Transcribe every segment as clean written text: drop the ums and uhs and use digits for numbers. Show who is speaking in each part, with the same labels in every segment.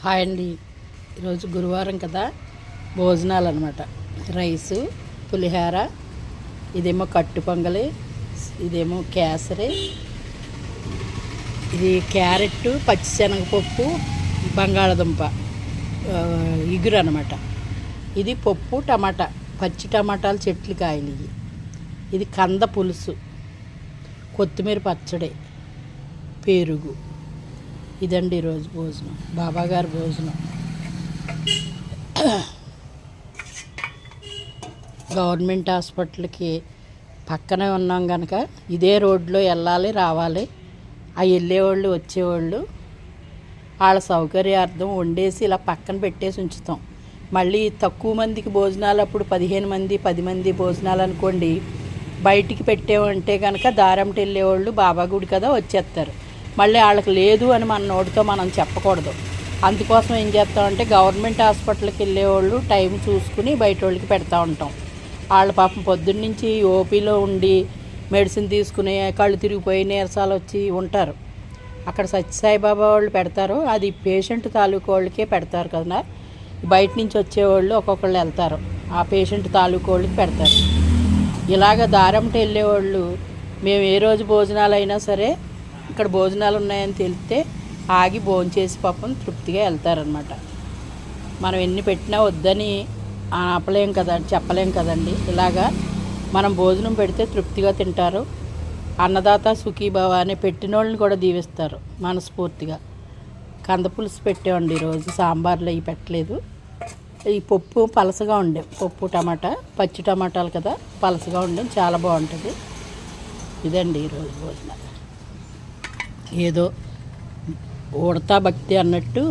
Speaker 1: Hi అండి. ఈరోజు గురువారం కదా, భోజనాలు అనమాట. రైసు, పులిహోర, ఇదేమో కట్టు పొంగలి, ఇదేమో కేసరి, ఇది క్యారెట్, పచ్చిశనగపప్పు, బంగాళదుంప ఇగురు అనమాట. ఇది పప్పు, టమాటా, పచ్చి టమాటాలు, చెట్లు కాయలు. ఇది కంద పులుసు, కొత్తిమీర పచ్చడి, పెరుగు. ఇదండి ఈరోజు భోజనం, బాబాగారి భోజనం. గవర్నమెంట్ హాస్పిటల్కి పక్కనే ఉన్నాం కనుక ఇదే రోడ్లో వెళ్ళాలి రావాలి. ఆ వెళ్ళేవాళ్ళు వచ్చేవాళ్ళు వాళ్ళ సౌకర్యార్థం వండేసి ఇలా పక్కన పెట్టేసి ఉంచుతాం. మళ్ళీ తక్కువ మందికి భోజనాలు, అప్పుడు 15 మంది 10 మంది భోజనాలు అనుకోండి, బయటికి పెట్టేవంటే కనుక దారంటి వెళ్ళేవాళ్ళు బాబా గుడి కదా వచ్చేస్తారు. మళ్ళీ వాళ్ళకి లేదు అని మన నోటితో మనం చెప్పకూడదు. అందుకోసం ఏం చేస్తామంటే గవర్నమెంట్ హాస్పిటల్కి వెళ్ళేవాళ్ళు టైం చూసుకుని బయట వాళ్ళకి పెడతా ఉంటాం. వాళ్ళ పాపం పొద్దున్నుంచి ఓపీలో ఉండి మెడిసిన్ తీసుకుని కళ్ళు తిరిగిపోయి నీరసాలు వచ్చి ఉంటారు. అక్కడ సత్యసాయిబాబా వాళ్ళు పెడతారు, అది పేషెంట్ తాలూకు వాళ్ళకే పెడతారు కదా. బయట నుంచి వచ్చేవాళ్ళు ఒక్కొక్కళ్ళు వెళ్తారు, ఆ పేషెంట్ తాలూకు వాళ్ళకి పెడతారు. ఇలాగ దారంటి వెళ్ళేవాళ్ళు మేము ఏ రోజు భోజనాలు అయినా సరే ఇక్కడ భోజనాలు ఉన్నాయని తెలిస్తే ఆగి భోంచేసి పాపం తృప్తిగా వెళ్తారనమాట. మనం ఎన్ని పెట్టినా వద్దని ఆపలేం కదా, చెప్పలేం కదండి. ఇలాగా మనం భోజనం పెడితే తృప్తిగా తింటారు. అన్నదాత సుఖీభవ అని పెట్టిన వాళ్ళని కూడా దీవిస్తారు మనస్ఫూర్తిగా. కందపులుసు పెట్టామండి ఈరోజు, సాంబార్లో ఇవి పెట్టలేదు. ఈ పప్పు పలసగా ఉండే పప్పు, టమాటా, పచ్చి టమాటాలు కదా, పలసగా ఉండే చాలా బాగుంటుంది. ఇదండి ఈరోజు భోజనం. ఏదో ఉడతా భక్తి అన్నట్టు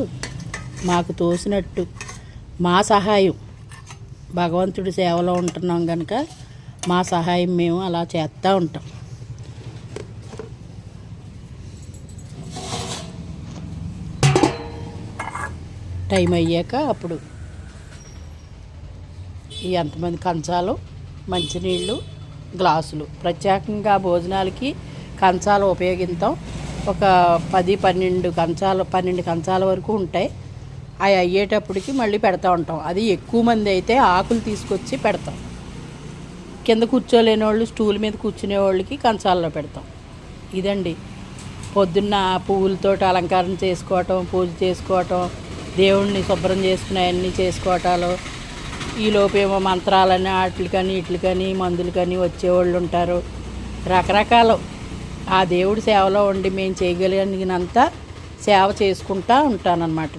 Speaker 1: మాకు తోసినట్టు మా సహాయం, భగవంతుడి సేవలో ఉంటున్నాం కనుక మా సహాయం మేము అలా చేస్తూ ఉంటాం. టైం అయ్యాక అప్పుడు ఈ ఎంతమంది కంచాలు, మంచినీళ్ళు, గ్లాసులు, ప్రత్యేకంగా భోజనాలకి కంచాలు ఉపయోగిస్తాం. ఒక 10-12 కంచాలు, 12 కంచాల వరకు ఉంటాయి. అవి అయ్యేటప్పటికి మళ్ళీ పెడతా ఉంటాం. అది ఎక్కువ మంది అయితే ఆకులు తీసుకొచ్చి పెడతాం. కింద కూర్చోలేని వాళ్ళు స్టూల్ మీద కూర్చునే వాళ్ళకి కంచాల్లో పెడతాం. ఇదండి పొద్దున్న పువ్వులతో అలంకారం చేసుకోవటం, పూజ చేసుకోవటం, దేవుణ్ణి శుభ్రం చేసుకుని అవన్నీ చేసుకోవటాలు. ఈలోపేమో మంత్రాలని వీటికని మందులకని వచ్చేవాళ్ళు ఉంటారు. రకరకాలు ఆ దేవుడి సేవలో ఉండి మేము చేయగలిగినంత సేవ చేసుకుంటూ ఉంటానన్నమాట.